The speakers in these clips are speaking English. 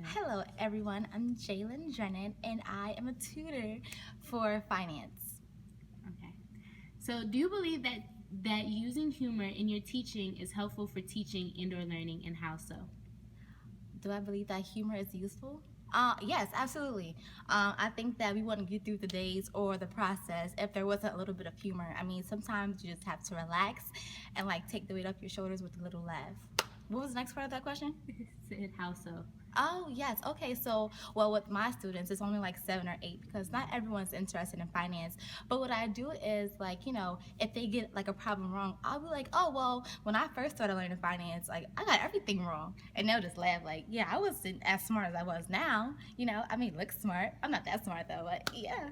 Hello, everyone. I'm Jalen Drennan, and I am a tutor for finance. Okay. So, do you believe that using humor in your teaching is helpful for teaching and/or learning, and how so? Do I believe that humor is useful? Yes, absolutely. I think that we wouldn't get through the days or the process if there wasn't a little bit of humor. I mean, sometimes you just have to relax and like take the weight off your shoulders with a little laugh. What was the next part of that question? Said how so? Oh, yes. Okay. So, well, with my students, it's only like 7 or 8 because not everyone's interested in finance. But what I do is, like, if they get like a problem wrong, I'll be like, oh, well, when I first started learning finance, like, I got everything wrong. And they'll just laugh, like, yeah, I wasn't as smart as I was now. I mean, look smart. I'm not that smart, though, but yeah.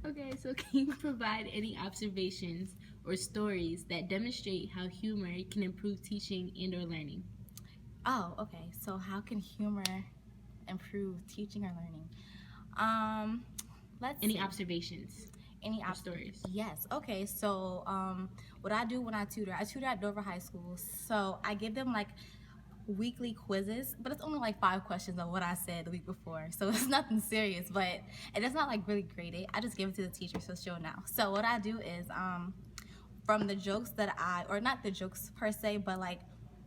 Okay, so can you provide any observations or stories that demonstrate how humor can improve teaching and/or learning? Oh, okay. So, how can humor improve teaching or learning? Um, let's Any see. observations Any or stories? Yes. Okay. So, what I do when I tutor at Dover High School. So I give them like weekly quizzes, but it's only like 5 questions of what I said the week before. So it's nothing serious, but and it's not like really graded. I just give it to the teacher so she'll know. So what I do is from the jokes that or not the jokes per se, but like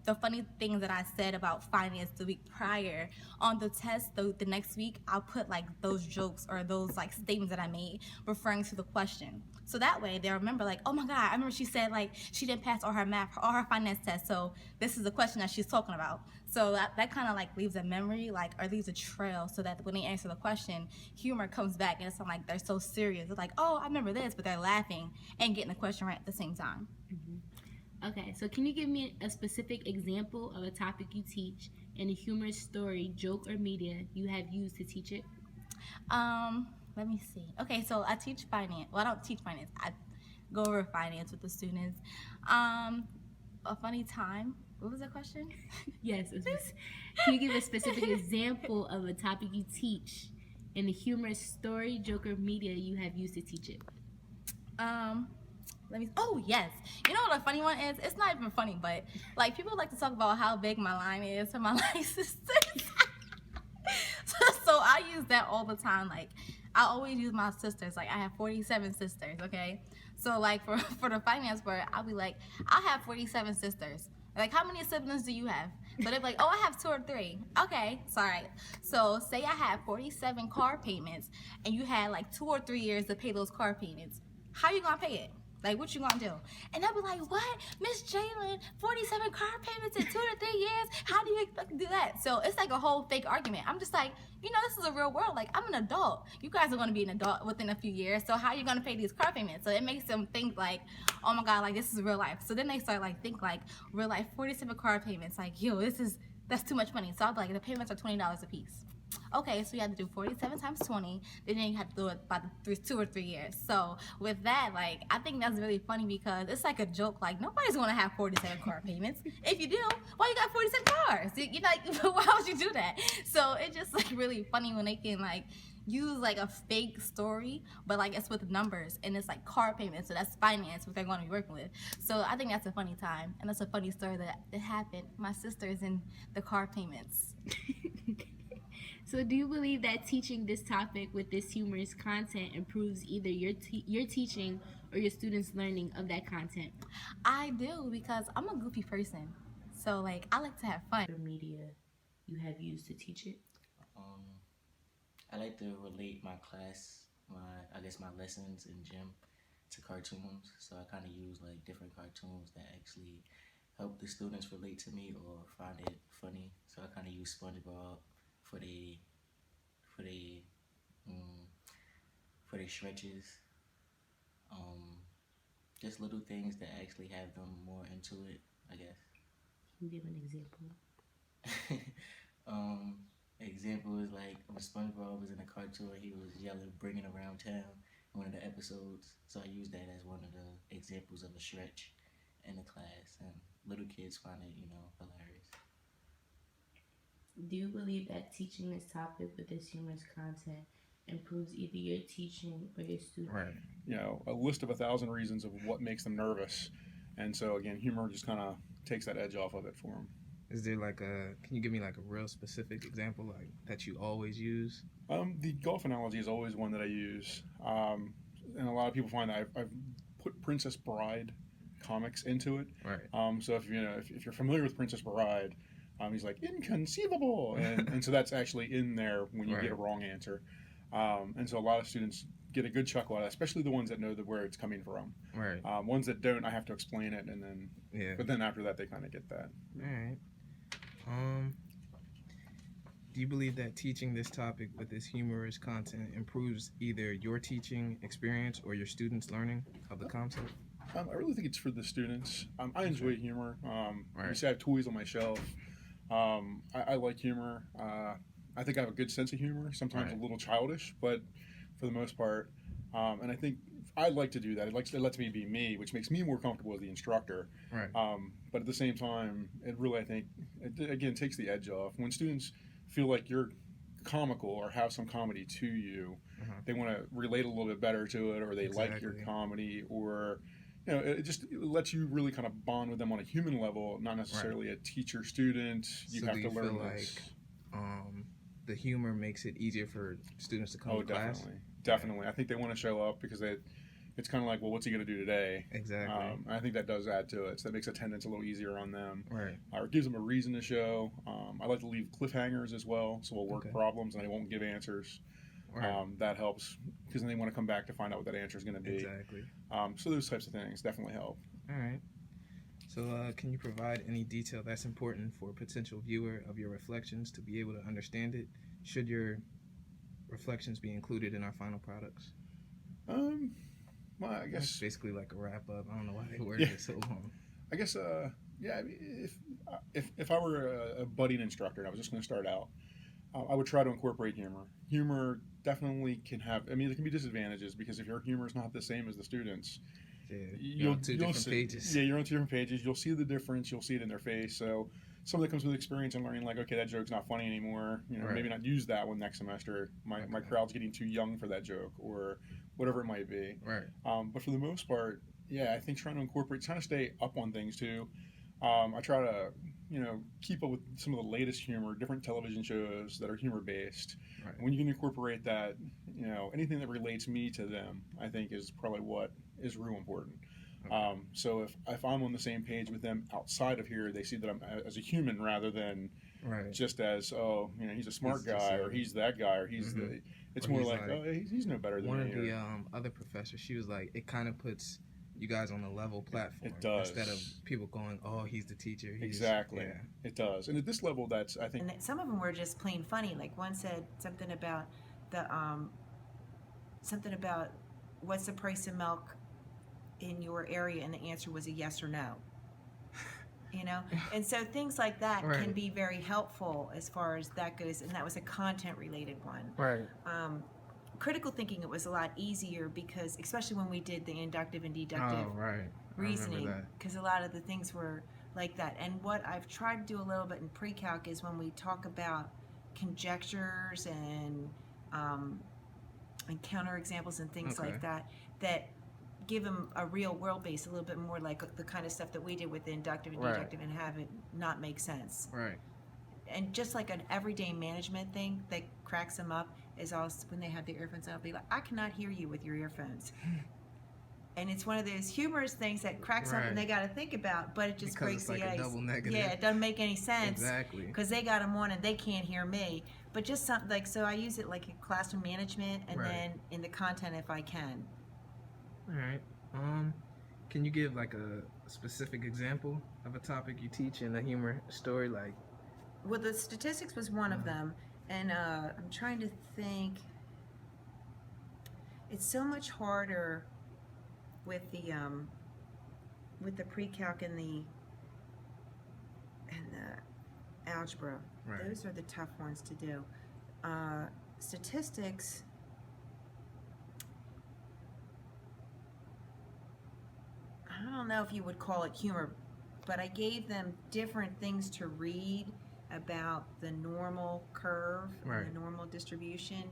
the funny things that I said about finance the week prior on the test, the next week, I'll put like those jokes or those like statements that I made referring to the question. So that way they'll remember like, oh my God, I remember she said like she didn't pass all her math, all her finance tests. So this is the question that she's talking about. So that kind of like leaves a memory, like, or leaves a trail so that when they answer the question, humor comes back and it's not like they're so serious. It's like, oh, I remember this, but they're laughing and getting the question right at the same time. Okay, so can you give me a specific example of a topic you teach and a humorous story, joke, or media you have used to teach it? Let me see. Okay, so I teach finance. Well, I don't teach finance. I go over finance with the students. Um, a funny time. What was the question? Yes. Can you give a specific example of a topic you teach and a humorous story, joke, or media you have used to teach it? Um, let me. Oh yes. You know what a funny one is? It's not even funny, but like people like to talk about how big my line is to my line sisters. So I use that all the time. Like I always use my sisters. Like I have 47 sisters. Okay. So like for the finance part, I'll be like, I have 47 sisters. Like how many siblings do you have? But they're like, oh, I have 2 or 3. Okay, sorry. So say I have 47 car payments, and you had like 2 or 3 years to pay those car payments. How you gonna pay it? Like, what you gonna do? And they'll be like, what? Miss Jalen, 47 car payments in 2 to 3 years? How do you expect to do that? So it's like a whole fake argument. I'm just like, this is a real world. Like, I'm an adult. You guys are gonna be an adult within a few years. So how are you gonna pay these car payments? So it makes them think like, oh my God, like this is real life. So then they start like think like real life 47 car payments. Like, yo, that's too much money. So I'll be like, the payments are $20 a piece. Okay, so you have to do 47 times 20. Then you have to do it by the 2 or 3 years. So with that, like, I think that's really funny because it's like a joke. Like, nobody's gonna have 47 car payments. If you do, why you got 47 cars? You're like, why would you do that? So it's just like really funny when they can like use like a fake story, but like it's with numbers and it's like car payments, so that's finance what they're going to be working with. So I think that's a funny time and that's a funny story that happened. My sister's in the car payments. So, do you believe that teaching this topic with this humorous content improves either your teaching or your students' learning of that content? I do because I'm a goofy person. So like I like to have fun. Or media you have used to teach it? Um, I like to relate my class, my lessons in gym to cartoons. So I kind of use like different cartoons that actually help the students relate to me or find it funny. So I kind of use SpongeBob for the for the um, for the stretches. Um, just little things that actually have them more into it, I guess. Can you give an example? um, Example is like when SpongeBob was in a cartoon, he was yelling, "Bringing around town" in one of the episodes. So I use that as one of the examples of a stretch in the class, and little kids find it, hilarious. Do you believe that teaching this topic with this humorous content improves either your teaching or your student? Right. A list of 1,000 reasons of what makes them nervous. And so, again, humor just kind of takes that edge off of it for them. Is there like a? Can you give me like a real specific example like that you always use? The golf analogy is always one that I use, and a lot of people find that I've put Princess Bride comics into it. Right. So if you're familiar with Princess Bride, he's like inconceivable, and so that's actually in there when you Right. get a wrong answer, and so a lot of students get a good chuckle out of it, especially the ones that know where it's coming from. Right. Ones that don't, I have to explain it, and then Yeah. but then after that they kind of get that. All right. Do you believe that teaching this topic with this humorous content improves either your teaching experience or your students' learning of the concept? I really think it's for the students. I enjoy humor. Right. You see, I have toys on my shelf. I like humor. I think I have a good sense of humor. Sometimes Right. a little childish, but for the most part, and I think I like to do that. It lets me be me, which makes me more comfortable as the instructor. Right. But at the same time, it really, I think, it, again, takes the edge off. When students feel like you're comical or have some comedy to you, they want to relate a little bit better to it, or they like your Exactly. comedy, or it lets you really kind of bond with them on a human level, not necessarily a teacher student. You So have do to you learn feel this. the humor makes it easier for students to come to class? Definitely. I think they want to show up because it's kind of like, well, what's he going to do today? Exactly. I think that does add to it. So that makes attendance a little easier on them. Right. Or it gives them a reason to show. I like to leave cliffhangers as well, so we'll work Okay. problems and I won't give answers. Right. That helps because then they want to come back to find out what that answer is going to be. Exactly. So those types of things definitely help. All right. So, can you provide any detail that's important for a potential viewer of your reflections to be able to understand it? Should your reflections be included in our final products? Well, I That's guess basically like a wrap up. I don't know why they worded Yeah. it so long. I guess yeah. I mean, if I were a budding instructor and I was just going to start out, I would try to incorporate humor. Humor definitely can have. I mean, there can be disadvantages because if your humor is not the same as the students, Yeah. you'll You're on two different see, pages. Yeah, you're on two different pages. You'll see the difference. You'll see it in their face. So some of that comes with experience and learning. Like, okay, that joke's not funny anymore. Right. Maybe not use that one next semester. My Okay. crowd's getting too young for that joke, or whatever it might be. Right. But for the most part, yeah, I think trying to incorporate, trying to stay up on things too. I try to, keep up with some of the latest humor, different television shows that are humor based. Right. When you can incorporate that, anything that relates me to them, I think is probably what is real important. Okay. So if I'm on the same page with them outside of here, they see that I'm as a human rather than Right. just as he's a smart He's just guy a- or he's that guy or he's Mhm. the. It's Or more he's like, like- oh, he's no better than One me. of the or- other professors, she was like, it kind of puts you guys on a level platform. It does. Instead of people going, oh, he's the teacher. He's, Exactly. Yeah. It does. And at this level, that's, I think, And some of them were just plain funny. Like one said something about what's the price of milk in your area, and the answer was a yes or no. And so things like that can Right. be very helpful as far as that goes. And that was a content related one. Right. Critical thinking, it was a lot easier because, especially when we did the inductive and deductive Oh, right. reasoning, I remember because a lot of the things were like that. And what I've tried to do a little bit in pre-calc is when we talk about conjectures and counter examples and things Okay. like that, that give them a real world base, a little bit more like the kind of stuff that we did with the inductive and Right. deductive, and have it not make sense. that. Right. And just like an everyday management thing that cracks them up is also when they have their earphones on, I'll be like, I cannot hear you with your earphones. And it's one of those humorous things that cracks up Right. and they got to think about, but it just Because breaks it's like the a ice. double negative. Yeah, it doesn't make any sense Exactly. because they got them on and they can't hear me. But just something like, so I use it like in classroom management and Right. then in the content if I can. All right. Can you give like a specific example of a topic you teach in a humor story? Like, Well, the statistics was one of them, and I'm trying to think. It's so much harder with the pre-calc and the algebra. Right. Those are the tough ones to do. Statistics. I don't know if you would call it humor, but I gave them different things to read about the normal curve, Right. and the normal distribution,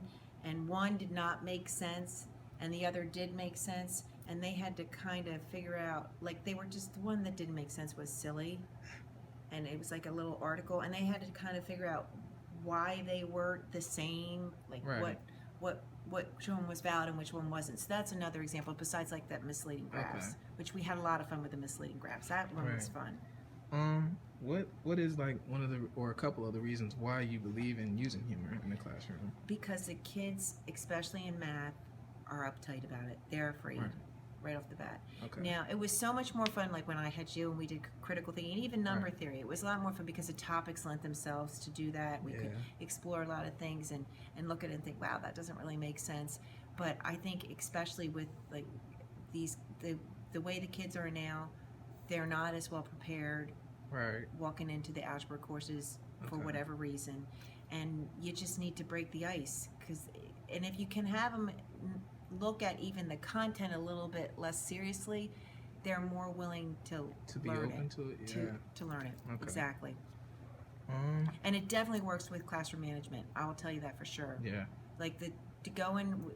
and one did not make sense and the other did make sense, and they had to kind of figure out, like, they were just, the one that didn't make sense was silly, and it was like a little article, and they had to kind of figure out why they were the same, like Right. which one was valid and which one wasn't. So that's another example besides like that misleading graphs, Okay. which we had a lot of fun with the misleading graphs. That one was Right. fun. What is like one of the or a couple of the reasons why you believe in using humor in the classroom? Because the kids, especially in math, are uptight about it. They're afraid right off the bat. Okay. Now, it was so much more fun, like when I had you and we did critical thinking and even number Right. theory. It was a lot more fun because the topics lent themselves to do that. We could Yeah. explore a lot of things and look at it and think, wow, that doesn't really make sense. But I think especially with like the way the kids are now, they're not as well prepared Right. walking into the algebra courses for Okay. whatever reason, and you just need to break the ice. And if you can have them look at even the content a little bit less seriously, they're more willing to Be learn open it, to it. Yeah. to learn it. Okay. Exactly. Um. And it definitely works with classroom management. I will tell you that for sure. Yeah. Like to go in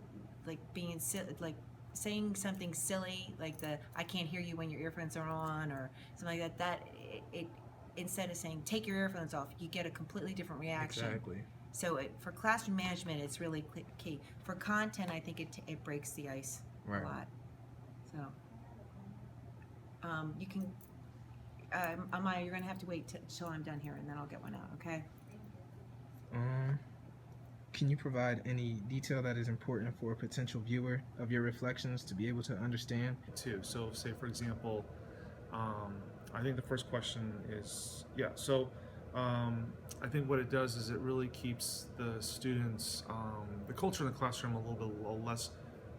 like being like saying something silly like I can't hear you when your earphones are on or something like that, it instead of saying take your earphones off, you get a completely different reaction. Exactly. So for classroom management, it's really key. For content, I think it breaks the ice Right. a lot. So you can, Amaya, you're gonna have to wait till I'm done here, and then I'll get one out. Okay? Can you provide any detail that is important for a potential viewer of your reflections to be able to understand? Too. So, say for example, I think the first question is I think what it does is it really keeps the students, the culture in the classroom a little bit less.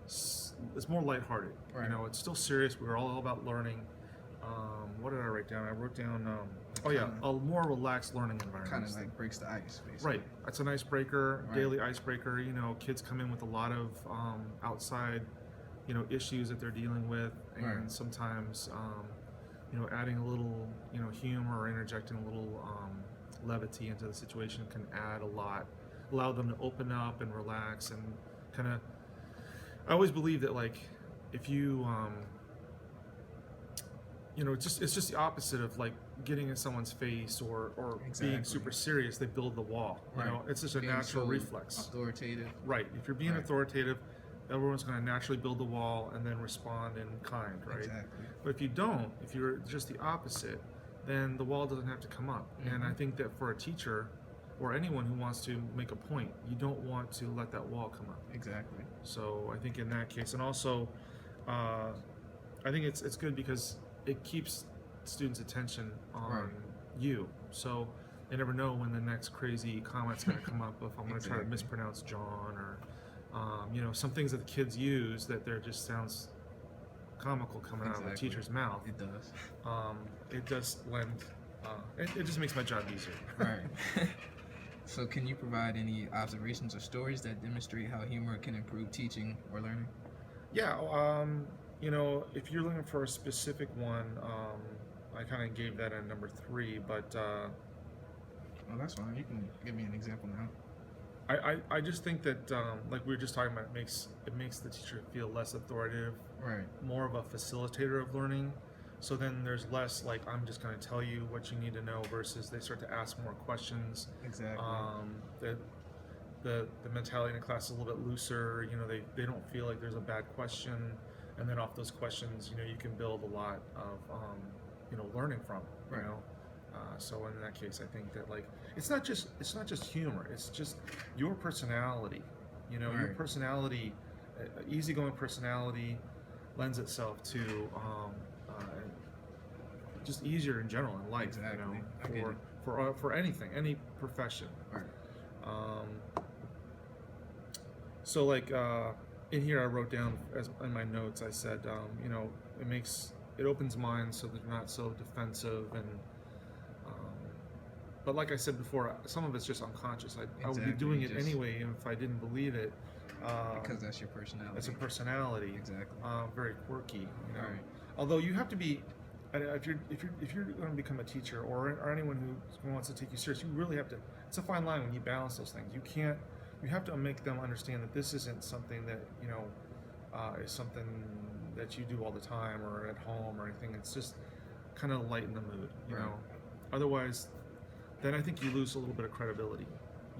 It's more lighthearted. Right. You know, it's still serious. We're all about learning. What did I write down? I wrote down. A more relaxed learning environment. Kind of like breaks the ice, basically. Right. It's an icebreaker, Right. daily icebreaker. You know, kids come in with a lot of outside, issues that they're dealing with, and Right. sometimes, adding a little, humor or interjecting a little levity into the situation can add a lot, allow them to open up and relax and kind of. I always believe that like, if you it's just the opposite of like getting in someone's face or being Exactly. super serious. They build the wall. You know, it's just a Being natural so reflex. Authoritative. Right. If you're being Right. authoritative, everyone's going to naturally build the wall and then respond in kind, right? Exactly. But if you don't, if you're just the opposite, then the wall doesn't have to come up. And I think that for a teacher or anyone who wants to make a point, you don't want to let that wall come up. Exactly. So I think in that case, and also, I think it's good because it keeps students' attention on Right. you. So they never know when the next crazy comment's going to come up. If I'm going to try to Exactly. mispronounce John or, some things that the kids use that there just sounds comical coming out of a Exactly. teacher's mouth. It does. It does lend. It just makes my job easier. Right. So, can you provide any observations or stories that demonstrate how humor can improve teaching or learning? Yeah, if you're looking for a specific one, I kind of gave that at number 3, but Oh, that's fine. You can give me an example now. I just think that, like we were just talking about, it makes the teacher feel less authoritative, Right. more of a facilitator of learning. So then there's less like I'm just going to tell you what you need to know versus they start to ask more questions. Exactly. The mentality in the class is a little bit looser. They don't feel like there's a bad question, and then off those questions, you can build a lot of learning from. Right. So in that case, I think that like it's not just humor. It's just your personality. Your Right. personality, easygoing personality, lends itself to just easier in general in life. Exactly. I get it. For anything, any profession. Right. So like in here, I wrote down as in my notes. I said, it opens minds so they're not so defensive and. But like I said before, some of it's just unconscious. I would be Exactly, doing it just- anyway if I didn't believe it. Because that's your personality. It's a personality. Exactly. Very quirky. Right. Although you have to be, if you're going to become a teacher or anyone who wants to take you serious, you really have to. It's a fine line when you balance those things. You have to make them understand that this isn't something that is something that you do all the time or at home or anything. It's just kind of lighten the mood, you Right. know. Otherwise, then I think you lose a little bit of credibility.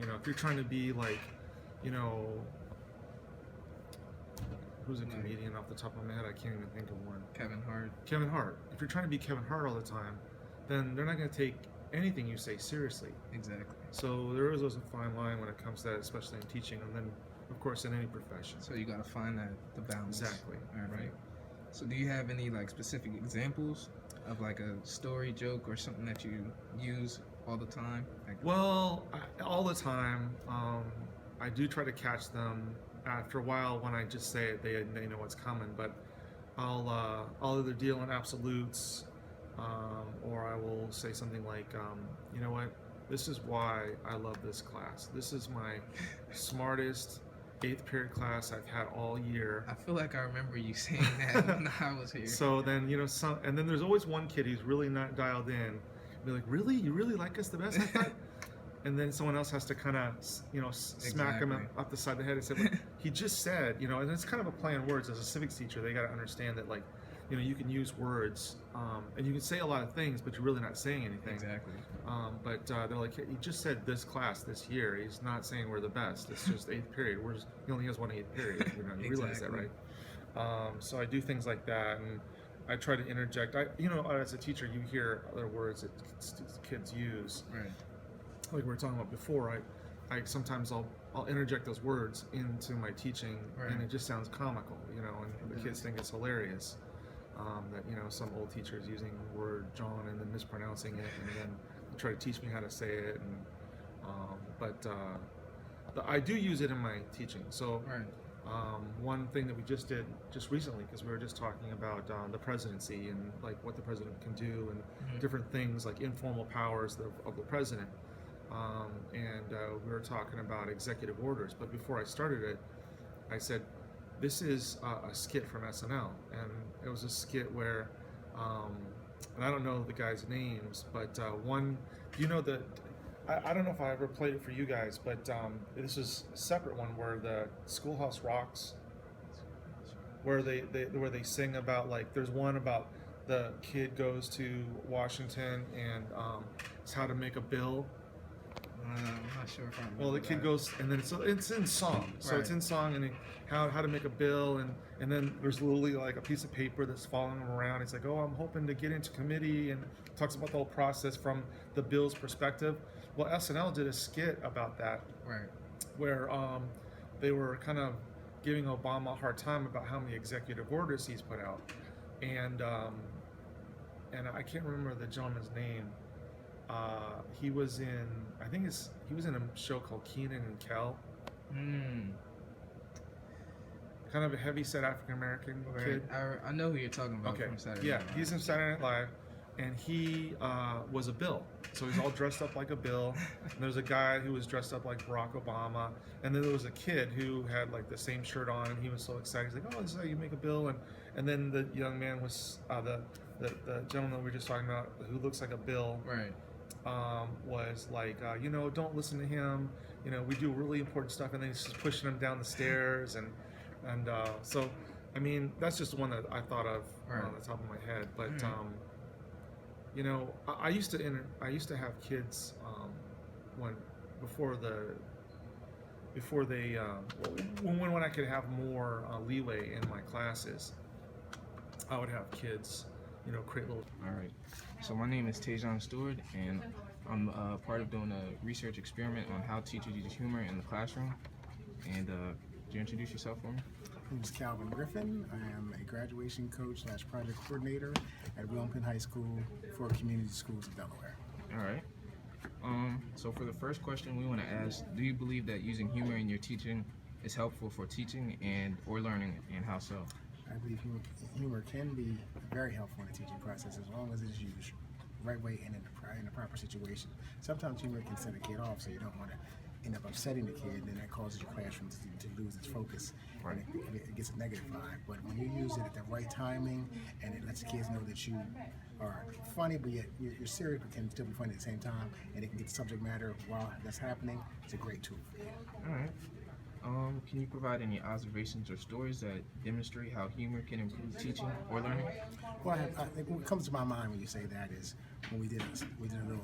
You know, if you're trying to be like, you know, who's a comedian off the top of my head? I can't even think of one. Kevin Hart. Kevin Hart. If you're trying to be Kevin Hart all the time, then they're not going to take anything you say seriously. Exactly. So there is always a fine line when it comes to that, especially in teaching, and then, of course, in any profession. So you gotta find the balance. Exactly. All right. So do you have any like specific examples of like a story, joke, or something that you use all the time? Like, Well, all the time, I do try to catch them. After a while, when I just say it, they know what's coming. But I'll either deal in absolutes, or I will say something like, you know what, this is why I love this class. This is my smartest 8th period class I've had all year. I feel like I remember you saying that when I was here. So then, you know, and then there's always one kid who's really not dialed in. Be like, really? You really like us the best? I thought? And then someone else has to kind of, you know, smack him Exactly. up the side of the head and say, look, he just said, you know, and it's kind of a play on words. As a civics teacher, they got to understand that, like, you know, you can use words, and you can say a lot of things, but you're really not saying anything. Exactly. But they're like, hey, he just said this class this year. He's not saying we're the best. It's just 8th period. He only has one 8th period. You know, you realize that, Exactly. right? So I do things like that, and I try to interject. You know, as a teacher, you hear other words that kids use. Right. Like we were talking about before, I sometimes I'll interject those words into my teaching, Right. and it just sounds comical, you know, and the kids think it's hilarious. That, you know, some old teacher is using the word John and then mispronouncing it, and then try to teach me how to say it. And I do use it in my teaching. So Right. one thing that we just did just recently, because we were just talking about the presidency and like what the president can do, and different things like informal powers of the president. We were talking about executive orders. But before I started it, I said, this is a skit from SNL. And it was a skit where, and I don't know the guys' names, but one, you know, I don't know if I ever played it for you guys, but this is a separate one where the Schoolhouse Rocks, where they sing about, like, there's one about the kid goes to Washington and it's how to make a bill. I'm not sure if I remember Well, the kid that. goes, and then it's in song. So it's Right. in song, and how to make a bill, and then there's literally like a piece of paper that's following him around. He's like, oh, I'm hoping to get into committee, and talks about the whole process from the bill's perspective. Well, SNL did a skit about that, Right. where they were kind of giving Obama a hard time about how many executive orders he's put out, and I can't remember the gentleman's name. He was in, he was in a show called Kenan and Kel. Kind of a heavy-set African-American Right. kid. I know who you're talking about Okay, from Saturday yeah, Night Live. he's in Saturday Night Live, and he was a Bill. So he's all dressed up like a Bill. And there's a guy who was dressed up like Barack Obama, and then there was a kid who had like the same shirt on, and he was so excited. He's like, "Oh, this is how you make a bill." And then the young man was the gentleman we were just talking about, who looks like a Bill. Right. Was like, you know, don't listen to him. You know, we do really important stuff, and then he's just pushing him down the stairs, and so, I mean, that's just one that I thought of Right. on the top of my head. But Mm. you know, I used to have kids when I could have more leeway in my classes. I would have kids, you know, create little. All right. So my name is Tajon Stewart, and I'm part of doing a research experiment on how teachers use humor in the classroom. And could you introduce yourself for me? My name is Calvin Griffin. I am a graduation coach / project coordinator at Wilmington High School for Community Schools of Delaware. All right. So for the first question, we want to ask: do you believe that using humor in your teaching is helpful for teaching or learning, and how so? I believe humor can be very helpful in the teaching process as long as it's used the right way and in the proper situation. Sometimes humor can set a kid off, so you don't want to end up upsetting the kid, and that causes your classroom to lose its focus. Right. And it gets a negative vibe. But when you use it at the right timing, and it lets the kids know that you are funny, but yet you're serious, but can still be funny at the same time, and it can get the subject matter while that's happening, it's a great tool for you. All right. Can you provide any observations or stories that demonstrate how humor can improve teaching or learning? Well, I think what comes to my mind when you say that is when we did a little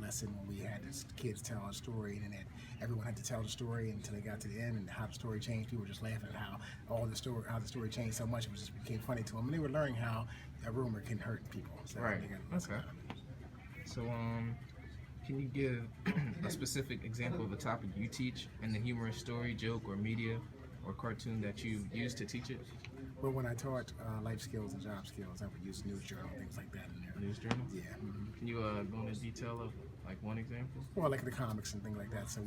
lesson when we had this kids tell a story, and then everyone had to tell the story until they got to the end, and how the story changed. People were just laughing at how the story changed so much it just became funny to them, and they were learning how a rumor can hurt people. So Right. they got a lesson Okay. out of it. So, can you give a specific example of a topic you teach and the humorous story, joke, or media or cartoon that you use to teach it? But when I taught life skills and job skills, I would use news journal, things like that in there. News journal? Yeah. Can you go into detail of like one example? Well, like the comics and things like that. So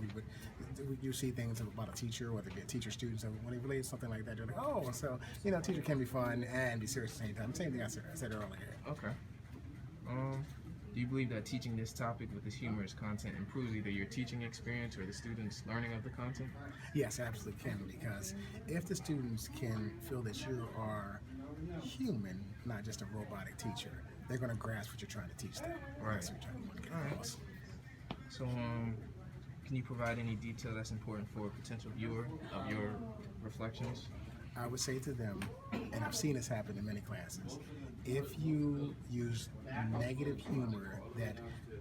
you see things about a teacher, whether it be a teacher, student, so when they relate to something like that, they're like, oh, so, teacher can be fun and be serious at the same time. Same thing I said earlier. Okay. Do you believe that teaching this topic with this humorous content improves either your teaching experience or the students' learning of the content? Yes, absolutely can, because if the students can feel that you are human, not just a robotic teacher, they're going to grasp what you're trying to teach them. Right. That's what you're trying to get All right. across. So, can you provide any detail that's important for a potential viewer of your reflections? I would say to them, and I've seen this happen in many classes, if you use negative humor that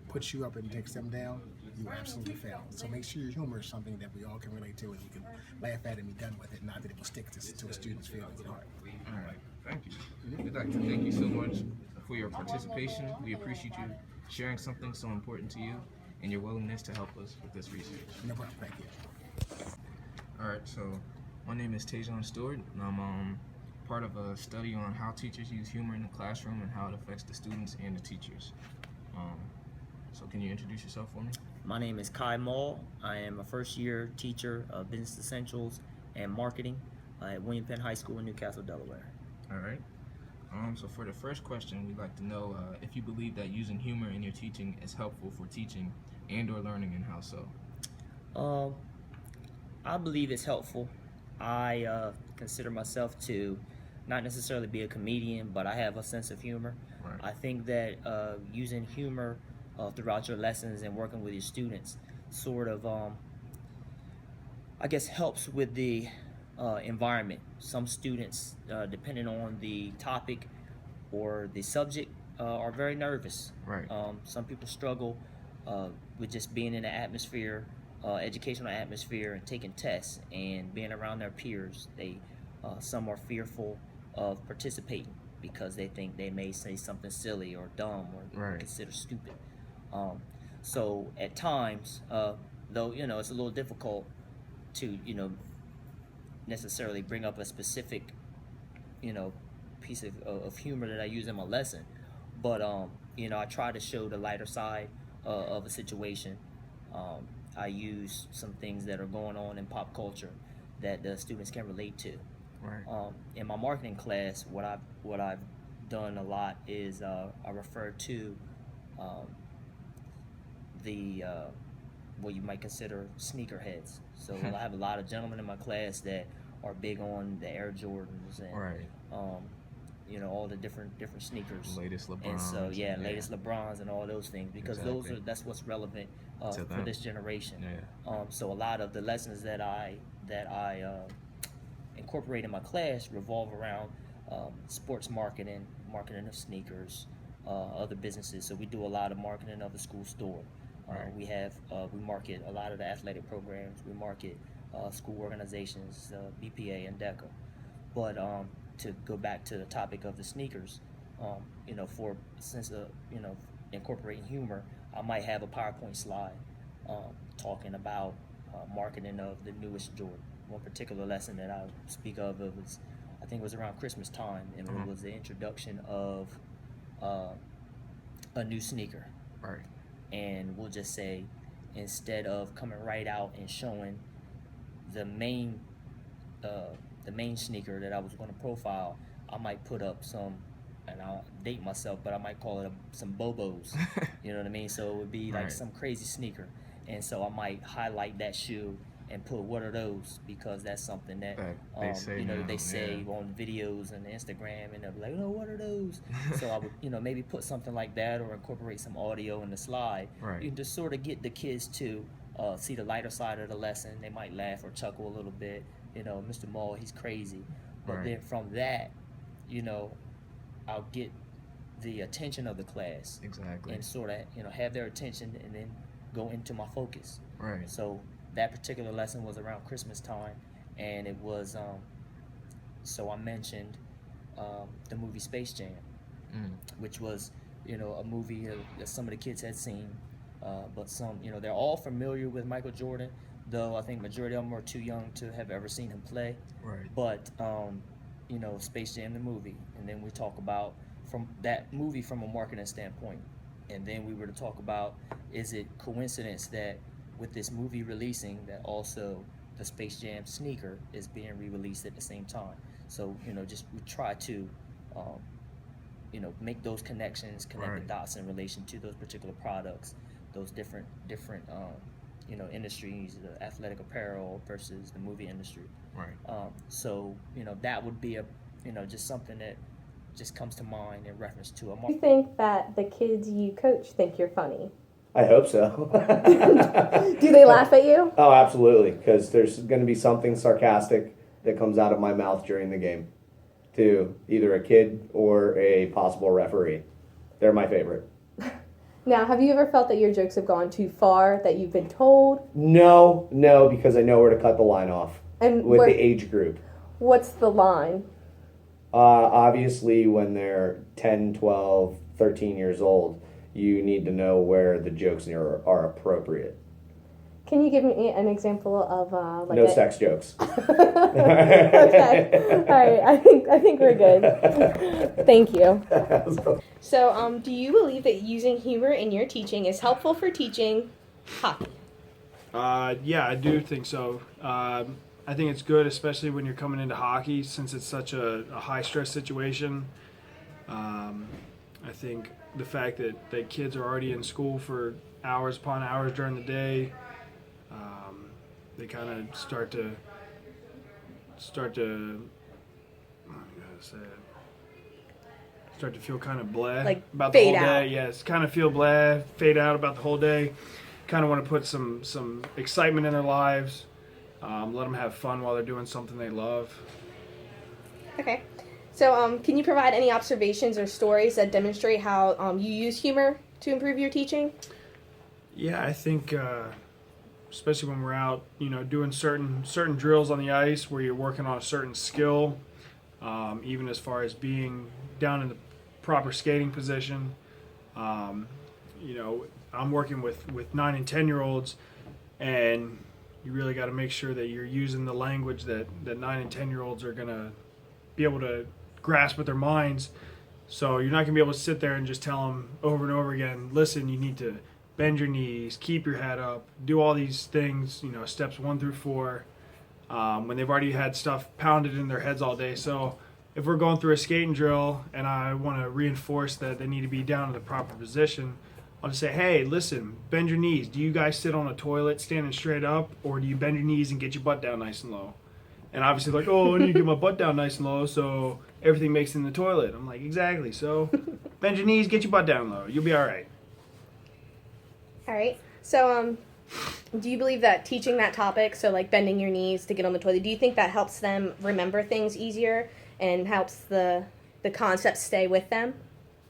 puts you up and takes them down, you absolutely fail. So make sure your humor is something that we all can relate to and you can laugh at and be done with it, not that it will stick to a student's feelings and heart. All right, thank you. We'd like to thank you so much for your participation. We appreciate you sharing something so important to you and your willingness to help us with this research. No problem, thank you. All right, so my name is Tajon Stewart, and I'm part of a study on how teachers use humor in the classroom and how it affects the students and the teachers. So can you introduce yourself for me? My name is Kai Mall. I am a first-year teacher of Business Essentials and Marketing at William Penn High School in Newcastle, Delaware. All right. So for the first question, we'd like to know if you believe that using humor in your teaching is helpful for teaching and or learning, and how so? I believe it's helpful. I consider myself to not necessarily be a comedian, but I have a sense of humor. Right. I think that using humor throughout your lessons and working with your students sort of, I guess, helps with the environment. Some students, depending on the topic or the subject, are very nervous. Right. Some people struggle with just being in the atmosphere, educational atmosphere, and taking tests and being around their peers. Some are fearful of participating because they think they may say something silly or dumb or Right. considered stupid. So at times, though, it's a little difficult to, necessarily bring up a specific, piece of humor that I use in my lesson. But, I try to show the lighter side of a situation. I use some things that are going on in pop culture that the students can relate to. Right. In my marketing class, what I've done a lot is I refer to what you might consider sneakerheads. So I have a lot of gentlemen in my class that are big on the Air Jordans and Right. All the different sneakers. Latest LeBrons. And so and- latest LeBrons and all those things, because Exactly. that's what's relevant To for them. this generation. Yeah. So a lot of the lessons that I incorporate in my class revolve around sports marketing of sneakers, other businesses. So we do a lot of marketing of the school store. Right. We market a lot of the athletic programs. We market school organizations, BPA and DECA. But to go back to the topic of the sneakers, for since incorporating humor, I might have a PowerPoint slide talking about marketing of the newest Jordan. One particular lesson that I speak of, I think it was around Christmas time, and it was the introduction of a new sneaker. Right. And we'll just say, instead of coming right out and showing the main sneaker that I was going to profile, I might put up some, and I'll date myself, but I might call it some Bobos. You know what I mean? So it would be like Right. some crazy sneaker, and so I might highlight that shoe and put what are those, because that's something that They say now, they say yeah. on videos and Instagram, and they're like, oh, what are those? So I would maybe put something like that, or incorporate some audio in the slide. Right. You can just sort of get the kids to see the lighter side of the lesson. They might laugh or chuckle a little bit. You know, Mr. Maul, he's crazy. But Right. then from that, you know, I'll get the attention of the class Exactly. and sort of, you know, have their attention and then go into my focus. Right. So that particular lesson was around Christmas time, and it was, so I mentioned the movie Space Jam, which was, you know, a movie that some of the kids had seen, but some, you know, they're all familiar with Michael Jordan, though I think majority of them are too young to have ever seen him play. Right. But, you know, Space Jam the movie, and then we talk about from that movie from a marketing standpoint, and then we were to talk about, is it coincidence that with this movie releasing that also the Space Jam sneaker is being re-released at the same time. So, you know, just we try to, you know, make those connections, connect Right. the dots in relation to those particular products, those different, you know, industries, the athletic apparel versus the movie industry. Right. So, you know, that would be a, you know, just something that just comes to mind in reference to a Do you think that the kids you coach think you're funny? I hope so. Do they laugh at you? Oh, absolutely, because there's going to be something sarcastic that comes out of my mouth during the game to either a kid or a possible referee. They're my favorite. Now, have you ever felt that your jokes have gone too far, that you've been told? No, because I know where to cut the line off And with the age group. what's the line? Obviously, when they're 10, 12, 13 years old, you need to know where the jokes are appropriate. Can you give me an example of like No sex jokes. Okay. All right. I think we're good. Thank you. So, do you believe that using humor in your teaching is helpful for teaching hockey? Yeah, I do think so. I think it's good, especially when you're coming into hockey, since it's such a high stress situation. I think the fact that kids are already in school for hours upon hours during the day, they kind of start to feel kind of blah Like about the whole fade out. day. Yes, kind of feel blah, fade out about the whole day. Kind of want to put some excitement in their lives. Let them have fun while they're doing something they love. Okay. So, can you provide any observations or stories that demonstrate how you use humor to improve your teaching? Yeah, I think especially when we're out, you know, doing certain drills on the ice where you're working on a certain skill, even as far as being down in the proper skating position. You know, I'm working with 9 and 10-year-olds, and you really got to make sure that you're using the language that 9 and 10-year-olds are going to be able to grasp with their minds. So you're not going to be able to sit there and just tell them over and over again, listen, you need to bend your knees, keep your head up, do all these things, you know, steps 1 through 4, when they've already had stuff pounded in their heads all day. So if we're going through a skating drill and I want to reinforce that they need to be down in the proper position, I'll just say, hey, listen, bend your knees. Do you guys sit on a toilet standing straight up, or do you bend your knees and get your butt down nice and low? And obviously like, oh, I need to get my butt down nice and low so everything makes it in the toilet. I'm like, exactly. So bend your knees, get your butt down low. You'll be all right. All right. So, do you believe that teaching that topic, so like bending your knees to get on the toilet, do you think that helps them remember things easier and helps the concepts stay with them?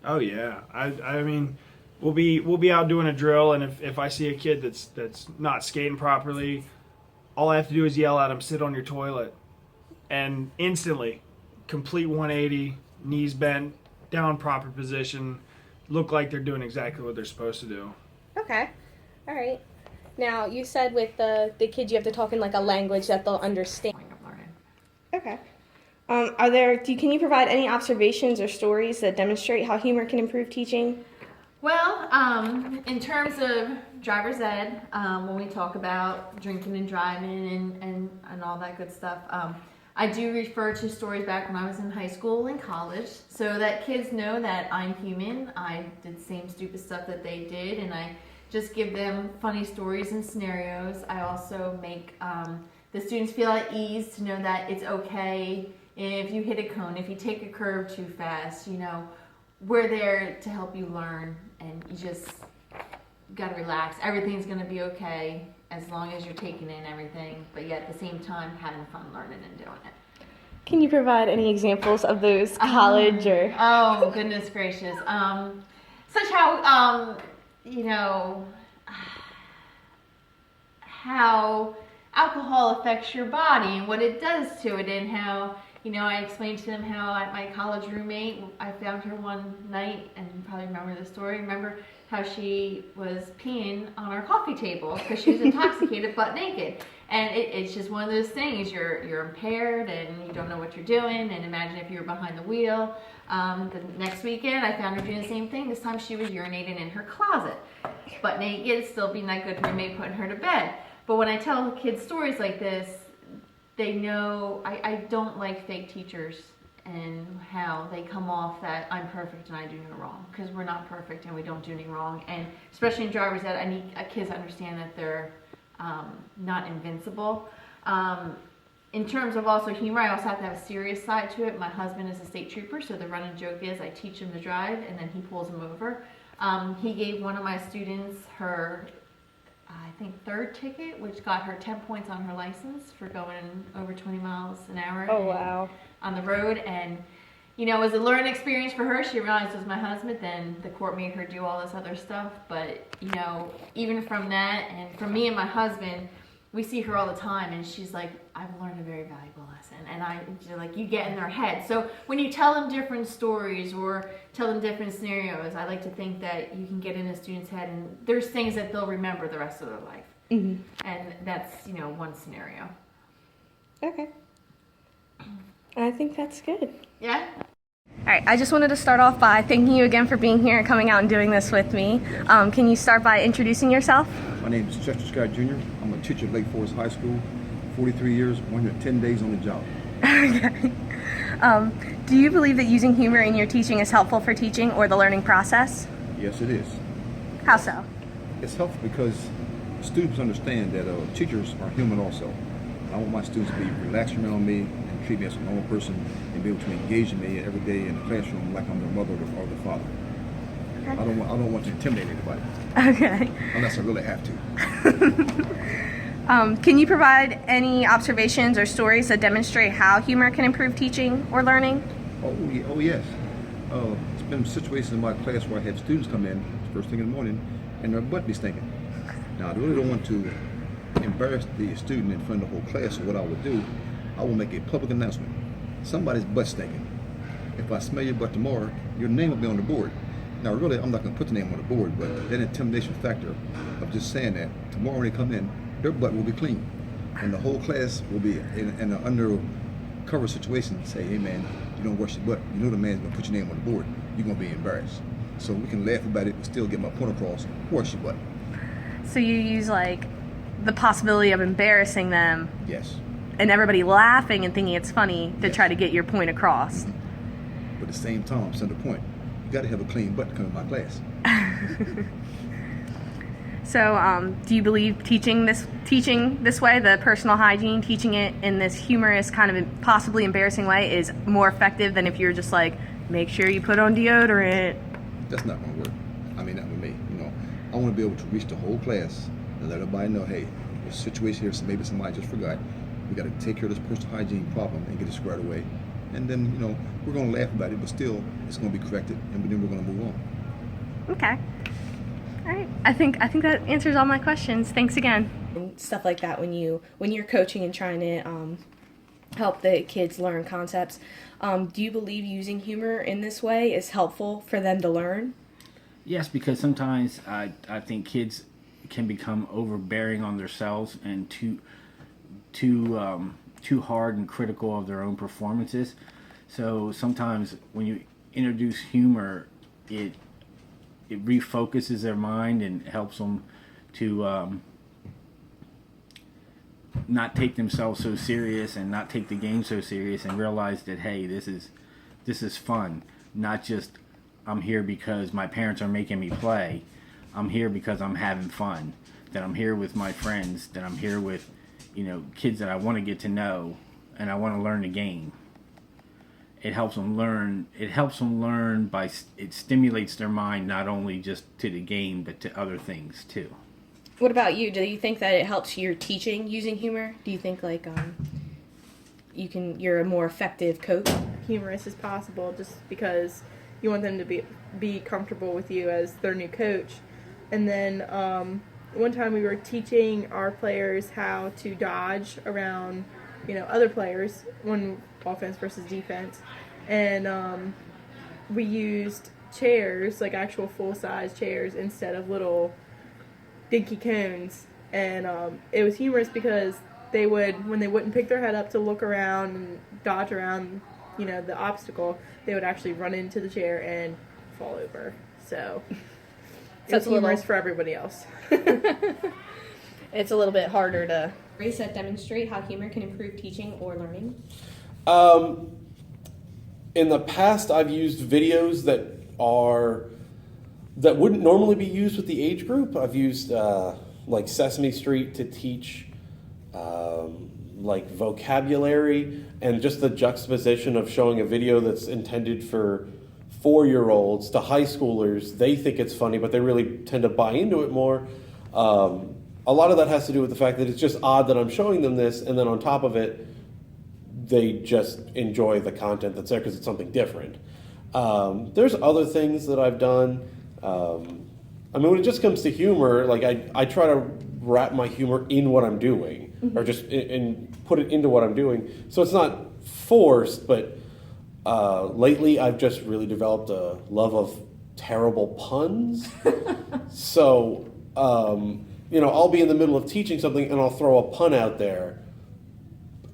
Oh yeah. I mean, we'll be out doing a drill, and if I see a kid that's not skating properly, all I have to do is yell at him, sit on your toilet, and instantly, complete 180, knees bent, down proper position, look like they're doing exactly what they're supposed to do. Okay. All right. Now, you said with the kids you have to talk in like a language that they'll understand. Okay. Can you provide any observations or stories that demonstrate how humor can improve teaching? Well, in terms of driver's ed, when we talk about drinking and driving and all that good stuff, I do refer to stories back when I was in high school and college, so that kids know that I'm human. I did the same stupid stuff that they did, and I just give them funny stories and scenarios. I also make the students feel at ease to know that it's okay if you hit a cone, if you take a curve too fast, you know, we're there to help you learn, and you just gotta relax. Everything's gonna be okay, as long as you're taking in everything, but yet at the same time having fun learning and doing it. Can you provide any examples of those college or? Oh, goodness gracious. Such how, you know, how alcohol affects your body and what it does to it, and how, you know, I explained to them how my college roommate, I found her one night, and you probably remember the story, remember how she was peeing on our coffee table because she was intoxicated butt naked. And it's just one of those things, you're impaired and you don't know what you're doing, and imagine if you were behind the wheel. The next weekend I found her doing the same thing. This time she was urinating in her closet, butt naked, still being that good roommate, putting her to bed. But when I tell kids stories like this, they know I don't like fake teachers and how they come off that I'm perfect and I do no wrong, because we're not perfect and we don't do any wrong. And especially in driver's ed, I need kids to understand that they're not invincible. In terms of also humor, I also have to have a serious side to it. My husband is a state trooper, so the running joke is I teach him to drive and then he pulls him over. He gave one of my students her, I think, third ticket, which got her 10 points on her license for going over 20 miles an hour. Oh, wow. On the road. And you know, it was a learning experience for her. She realized it was my husband, then the court made her do all this other stuff. But, you know, even from that, and from me and my husband, we see her all the time, and she's like, I've learned a very valuable lesson. And like, you get in their head. So when you tell them different stories or tell them different scenarios, I like to think that you can get in a student's head, and there's things that they'll remember the rest of their life. Mm-hmm. And that's, you know, one scenario. Okay. I think that's good. Yeah? All right, I just wanted to start off by thanking you again for being here and coming out and doing this with me. Can you start by introducing yourself? My name is Chester Scott Jr. I'm a teacher at Lake Forest High School, 43 years, 110 days on the job. Okay. Do you believe that using humor in your teaching is helpful for teaching or the learning process? Yes, it is. How so? It's helpful because students understand that teachers are human also. I want my students to be relaxed around me and treat me as a normal person and be able to engage in me every day in the classroom like I'm their mother or their father. Okay. I don't want to intimidate anybody. Okay. Unless I really have to. Can you provide any observations or stories that demonstrate how humor can improve teaching or learning? Oh yes. It's been situations in my class where I had students come in first thing in the morning and their butt be stinking. Now I really don't want to embarrass the student in front of the whole class, so what I would do, I will make a public announcement. Somebody's butt stinking. If I smell your butt tomorrow, your name will be on the board. Now really, I'm not going to put the name on the board, but that intimidation factor of just saying that, tomorrow when they come in, their butt will be clean. And the whole class will be in an undercover situation, say, hey man, you don't wash your butt. You know the man's going to put your name on the board. You're going to be embarrassed. So we can laugh about it but still get my point across, wash your butt. So you use like the possibility of embarrassing them. Yes. And everybody laughing and thinking it's funny to try to get your point across. But at the same time, send a point. You got to have a clean butt to come to my class. So, do you believe teaching this way, the personal hygiene, teaching it in this humorous kind of possibly embarrassing way, is more effective than if you're just like, make sure you put on deodorant? That's not going to work. I mean, not with me. You know, I want to be able to reach the whole class and let everybody know, hey, there's a situation here, so maybe somebody just forgot. We got to take care of this personal hygiene problem and get it squared away. And then, you know, we're going to laugh about it, but still, it's going to be corrected, and then we're going to move on. Okay. All right. I think that answers all my questions. Thanks again. Stuff like that when you're coaching and trying to help the kids learn concepts. Do you believe using humor in this way is helpful for them to learn? Yes, because sometimes I think kids can become overbearing on themselves and too hard and critical of their own performances. So sometimes when you introduce humor, it refocuses their mind and helps them to not take themselves so serious and not take the game so serious and realize that, hey, this is fun, not just I'm here because my parents are making me play. I'm here because I'm having fun, that I'm here with my friends, that I'm here with, you know, kids that I want to get to know and I want to learn the game. It helps them learn. It helps them learn it stimulates their mind not only just to the game but to other things too. What about you? Do you think that it helps your teaching using humor? Do you think like you're a more effective coach? Humorous as possible, just because you want them to be comfortable with you as their new coach. And then one time we were teaching our players how to dodge around, other players, one offense versus defense, and we used chairs, like actual full-size chairs, instead of little dinky cones. And it was humorous because when they wouldn't pick their head up to look around and dodge around, the obstacle, they would actually run into the chair and fall over. So it's humorous for everybody else. It's a little bit harder to race that demonstrate how humor can improve teaching or learning. In the past, I've used videos that wouldn't normally be used with the age group. I've used like Sesame Street to teach like vocabulary, and just the juxtaposition of showing a video that's intended for 4-year-olds to high schoolers. They think it's funny, but they really tend to buy into it more. A lot of that has to do with the fact that it's just odd that I'm showing them this, and then on top of it, they just enjoy the content that's there because it's something different. There's other things that I've done. When it just comes to humor, like I try to wrap my humor in what I'm doing, or just and put it into what I'm doing. So it's not forced, but lately I've just really developed a love of terrible puns. So, I'll be in the middle of teaching something and I'll throw a pun out there,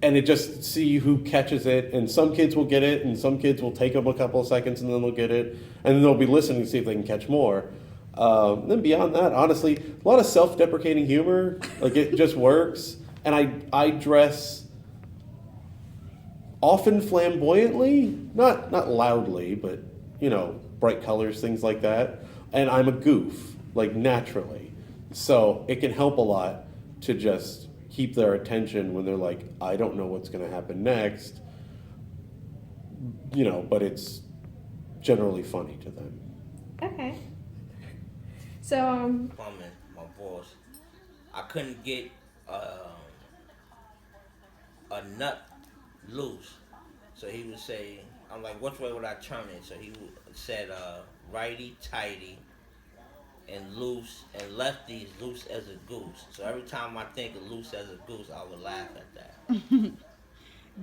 and it just see who catches it. And some kids will get it, and some kids will take them a couple of seconds and then they'll get it, and then they'll be listening to see if they can catch more. Then beyond that, honestly, a lot of self-deprecating humor, like it just works. And I dress often flamboyantly, not loudly, but bright colors, things like that. And I'm a goof, like naturally. So it can help a lot to just keep their attention when they're like, I don't know what's going to happen next, but it's generally funny to them. Okay. So, my boss, I couldn't get a nut loose. So he would say, I'm like, which way would I turn it? So he said, righty tighty and loose, and lefty loose as a goose. So every time I think of loose as a goose, I would laugh at that.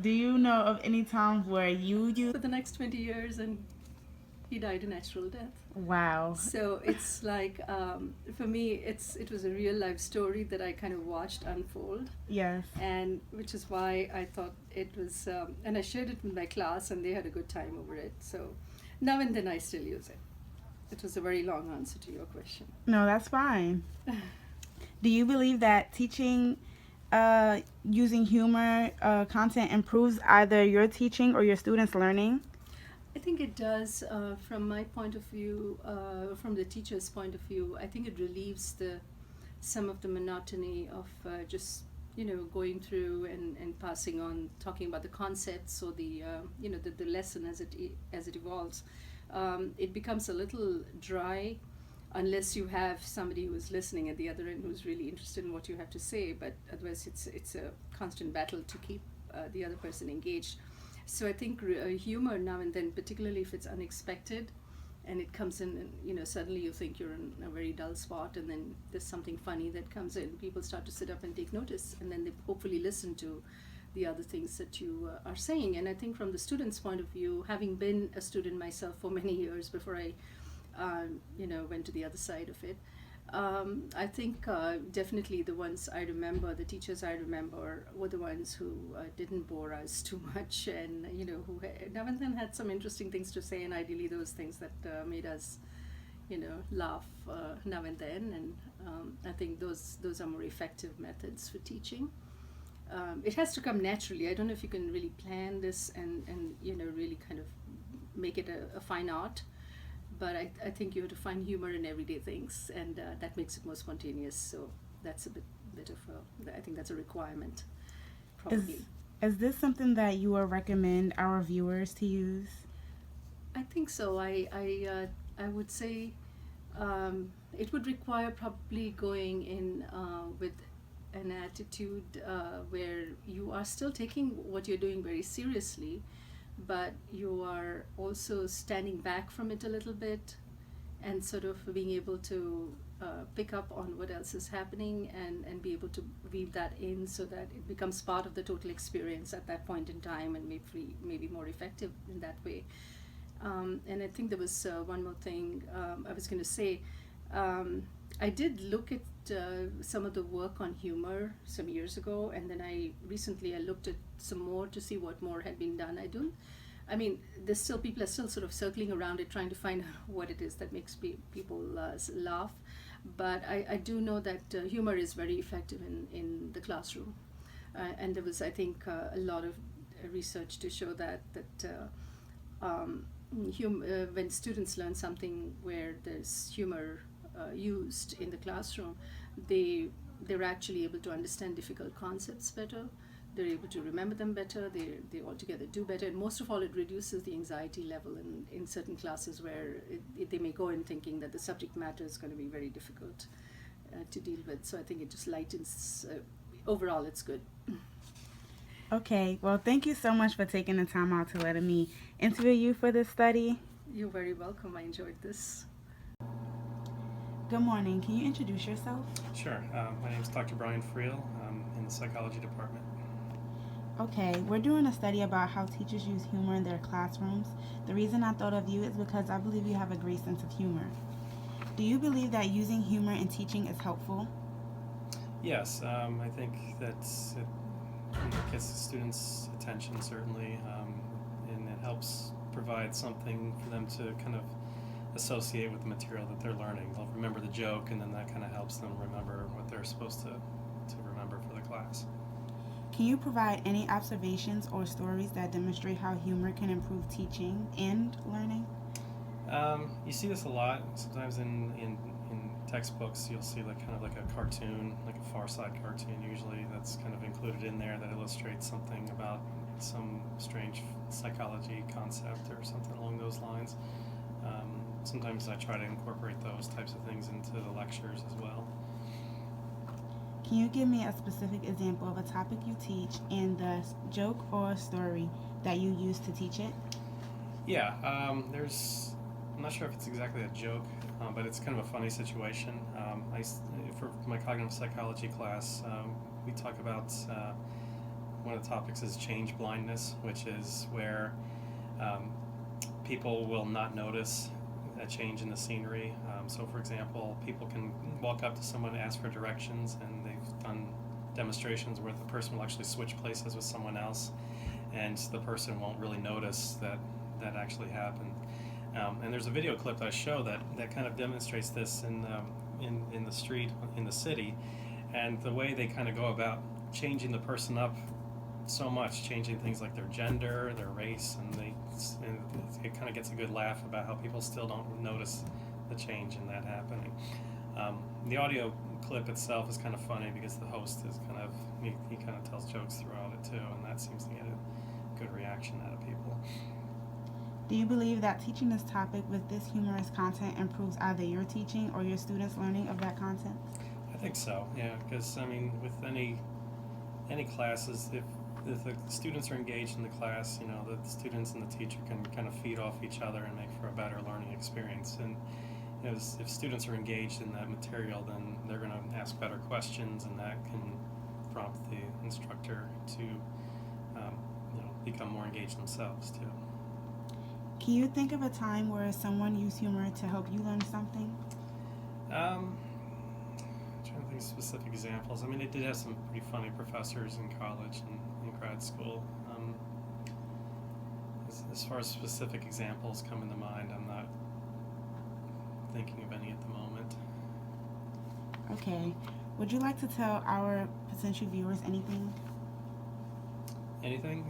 Do you know of any times where you used for the next 20 years and he died a natural death? Wow. So it's like, for me, it was a real life story that I kind of watched unfold. Yes. And which is why I thought it was, and I shared it with my class and they had a good time over it. So now and then I still use it. It was a very long answer to your question. No, that's fine. Do you believe that teaching using humor content improves either your teaching or your students' learning? I think it does. From my point of view, from the teacher's point of view, I think it relieves some of the monotony of just going through and passing on, talking about the concepts or the lesson as it evolves. It becomes a little dry unless you have somebody who's listening at the other end who's really interested in what you have to say, but otherwise it's a constant battle to keep the other person engaged. So I think humor now and then, particularly if it's unexpected and it comes in and suddenly you think you're in a very dull spot and then there's something funny that comes in, people start to sit up and take notice, and then they hopefully listen to the other things that you are saying. And I think from the student's point of view, having been a student myself for many years before I went to the other side of it, I think definitely the ones I remember, the teachers I remember, were the ones who didn't bore us too much, and who now and then had some interesting things to say, and ideally those things that made us laugh now and then. And I think those are more effective methods for teaching. It has to come naturally. I don't know if you can really plan this and really kind of make it a fine art. But I think you have to find humor in everyday things, and that makes it more spontaneous. So that's a bit of I think that's a requirement, probably. Is this something that you would recommend our viewers to use? I think so. I would say it would require probably going in with an attitude where you are still taking what you're doing very seriously, but you are also standing back from it a little bit and sort of being able to pick up on what else is happening and be able to weave that in so that it becomes part of the total experience at that point in time, and maybe more effective in that way. And I think there was one more thing I was going to say. I did look at some of the work on humor some years ago, and then I looked at some more to see what more had been done. There's still people are still sort of circling around it, trying to find out what it is that makes people laugh. But I do know that humor is very effective in the classroom, and there was, I think, a lot of research to show that when students learn something where there's humor used in the classroom, they're actually able to understand difficult concepts better. They're able to remember them better. They altogether do better. And most of all, it reduces the anxiety level in certain classes where they may go in thinking that the subject matter is going to be very difficult to deal with. So I think it just lightens. Overall, it's good. Okay, well, thank you so much for taking the time out to let me interview you for this study. You're very welcome. I enjoyed this. Good morning. Can you introduce yourself? Sure. My name is Dr. Brian Friel. I'm in the psychology department. Okay, we're doing a study about how teachers use humor in their classrooms. The reason I thought of you is because I believe you have a great sense of humor. Do you believe that using humor in teaching is helpful? Yes, I think that it gets the students' attention, certainly, and it helps provide something for them to kind of associate with the material that they're learning. They'll remember the joke, and then that kind of helps them remember what they're supposed to remember for the class. Can you provide any observations or stories that demonstrate how humor can improve teaching and learning? You see this a lot. Sometimes in textbooks, you'll see like a cartoon, like a Far Side cartoon usually, that's kind of included in there that illustrates something about some strange psychology concept or something along those lines. Sometimes I try to incorporate those types of things into the lectures as well. Can you give me a specific example of a topic you teach and the joke or story that you use to teach it? Yeah, I'm not sure if it's exactly a joke, but it's kind of a funny situation. For my cognitive psychology class, we talk about one of the topics is change blindness, which is where people will not notice a change in the scenery. So for example, people can walk up to someone and ask for directions, and they've done demonstrations where the person will actually switch places with someone else, and the person won't really notice that actually happened. And there's a video clip that I show that kind of demonstrates this in the street, in the city, and the way they kind of go about changing the person up so much, changing things like their gender, their race, and it kind of gets a good laugh about how people still don't notice the change in that happening. The audio clip itself is kind of funny because the host is he kind of tells jokes throughout it too, and that seems to get a good reaction out of people. Do you believe that teaching this topic with this humorous content improves either your teaching or your students' learning of that content? I think so, yeah, because with any classes, if the students are engaged in the class, the students and the teacher can kind of feed off each other and make for a better learning experience. And if students are engaged in that material, then they're going to ask better questions, and that can prompt the instructor to become more engaged themselves too. Can you think of a time where someone used humor to help you learn something? I'm trying to think of specific examples. I did have some pretty funny professors in college and in grad school. As far as specific examples come into mind, I'm not thinking of any at the moment. Okay. Would you like to tell our potential viewers anything? Anything?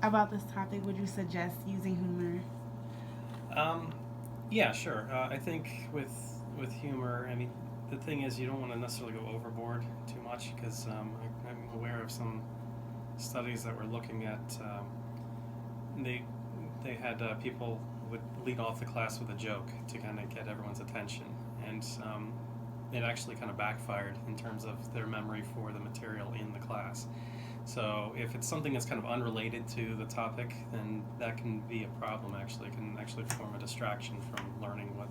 About this topic, would you suggest using humor? Yeah, sure. I think with humor, the thing is you don't want to necessarily go overboard too much, because I'm aware of some studies that were looking at they had people would lead off the class with a joke to kind of get everyone's attention, and it actually kind of backfired in terms of their memory for the material in the class. So if it's something that's kind of unrelated to the topic, then that can be a problem. Actually, it can actually form a distraction from learning what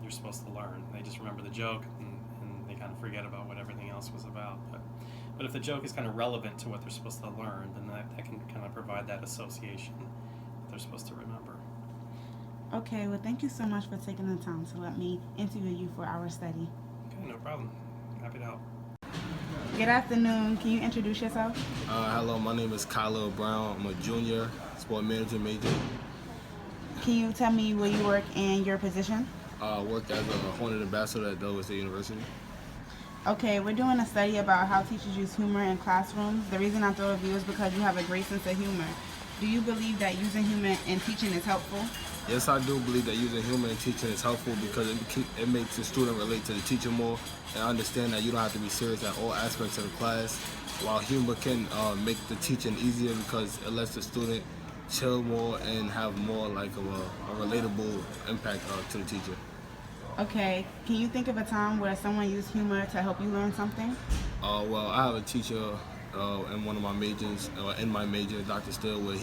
you're supposed to learn. They just remember the joke, and they kind of forget about what everything else was about. But if the joke is kind of relevant to what they're supposed to learn, then that can kind of provide that association that they're supposed to remember. Okay, well, thank you so much for taking the time to let me interview you for our study. Okay, no problem. Happy to help. Good afternoon. Can you introduce yourself? Hello, my name is Kylo Brown. I'm a junior sport management major. Can you tell me where you work and your position? I work as a Hornet ambassador at Delaware State University. Okay, we're doing a study about how teachers use humor in classrooms. The reason I thought of you is because you have a great sense of humor. Do you believe that using humor in teaching is helpful? Yes, I do believe that using humor in teaching is helpful because it makes the student relate to the teacher more and understand that you don't have to be serious at all aspects of the class. While humor can make the teaching easier because it lets the student chill more and have more like a relatable impact to the teacher. Okay, can you think of a time where someone used humor to help you learn something? Well, I have a teacher in one of my majors, in my major, Dr. Still, where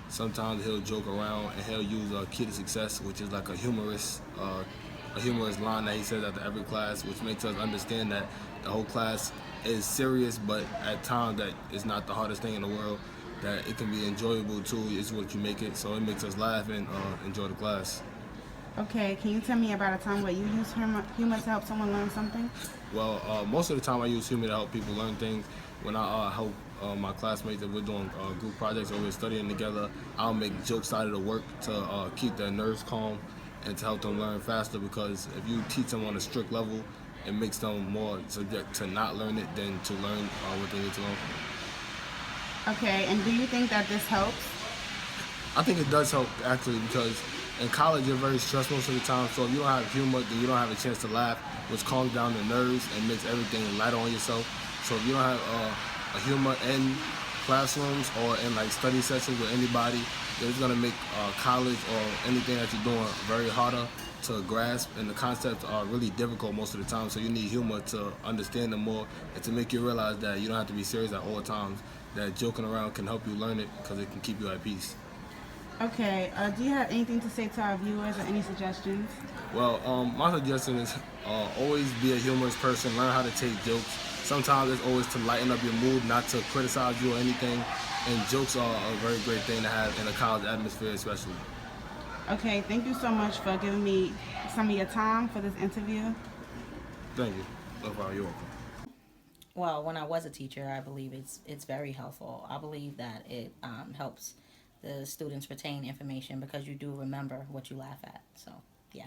sometimes he'll joke around and he'll use key to success, which is like a humorous line that he says after every class, which makes us understand that the whole class is serious, but at times that it's not the hardest thing in the world, that it can be enjoyable too, is what you make it, so it makes us laugh and enjoy the class. Okay, can you tell me about a time where you use humor to help someone learn something? Well, most of the time I use humor to help people learn things. When I help my classmates, if we're doing group projects or we're studying together, I'll make jokes out of the work to keep their nerves calm and to help them learn faster, because if you teach them on a strict level, it makes them more subject to not learn it than to learn what they need to learn. Okay, and do you think that this helps? I think it does help, actually, because in college you're very stressed most of the time, so if you don't have humor, then you don't have a chance to laugh, which calms down the nerves and makes everything lighter on yourself. So if you don't have a humor in classrooms or in like study sessions with anybody, then it's gonna make college or anything that you're doing very harder to grasp, and the concepts are really difficult most of the time, so you need humor to understand them more and to make you realize that you don't have to be serious at all times, that joking around can help you learn it because it can keep you at peace. Okay, do you have anything to say to our viewers or any suggestions? Well, my suggestion is always be a humorous person, learn how to take jokes. Sometimes it's always to lighten up your mood, not to criticize you or anything, and jokes are a very great thing to have in a college atmosphere especially. Okay, thank you so much for giving me some of your time for this interview. Thank you. No problem. You're welcome. Well, when I was a teacher, I believe it's very helpful. I believe that it helps the students retain information because you do remember what you laugh at. So, yeah.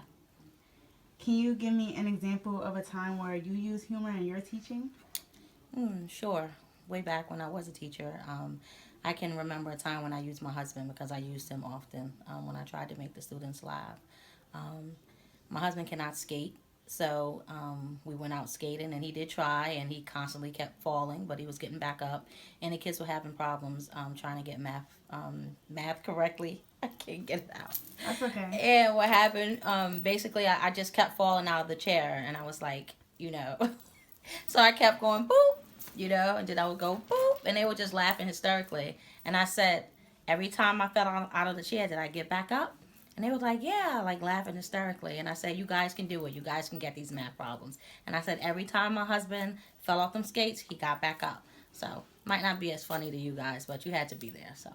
Can you give me an example of a time where you use humor in your teaching? Sure. Way back when I was a teacher, I can remember a time when I used my husband because I used him often when I tried to make the students laugh. My husband cannot skate, so we went out skating, and he did try, and he constantly kept falling, but he was getting back up, and the kids were having problems trying to get math correctly. I can't get it out. That's okay. And what happened, basically, I just kept falling out of the chair, and I was like, so I kept going, boop, and then I would go, boop, and they were just laughing hysterically. And I said, every time I fell out of the chair, did I get back up? And they were like, yeah, like laughing hysterically. And I said, you guys can do it. You guys can get these math problems. And I said, every time my husband fell off them skates, he got back up. So, might not be as funny to you guys, but you had to be there, so.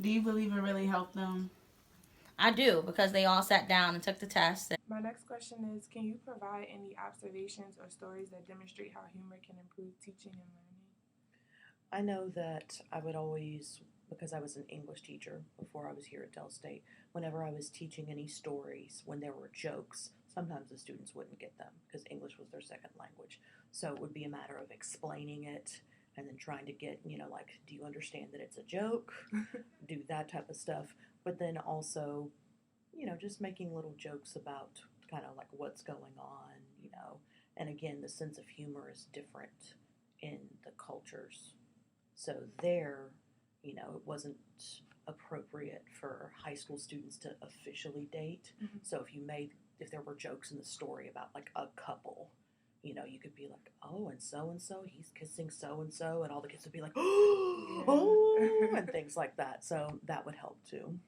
Do you believe it really helped them? I do, because they all sat down and took the test. My next question is, can you provide any observations or stories that demonstrate how humor can improve teaching and learning? I know that I would always, because I was an English teacher before I was here at Del State, whenever I was teaching any stories, when there were jokes, sometimes the students wouldn't get them because English was their second language. So it would be a matter of explaining it and then trying to get, like, do you understand that it's a joke? Do that type of stuff. But then also, just making little jokes about kind of like what's going on, And again, the sense of humor is different in the cultures. So there, it wasn't appropriate for high school students to officially date. Mhm. So if there were jokes in the story about like a couple, you know, you could be like, oh, and so, he's kissing so, and all the kids would be like, oh, and things like that. So that would help too.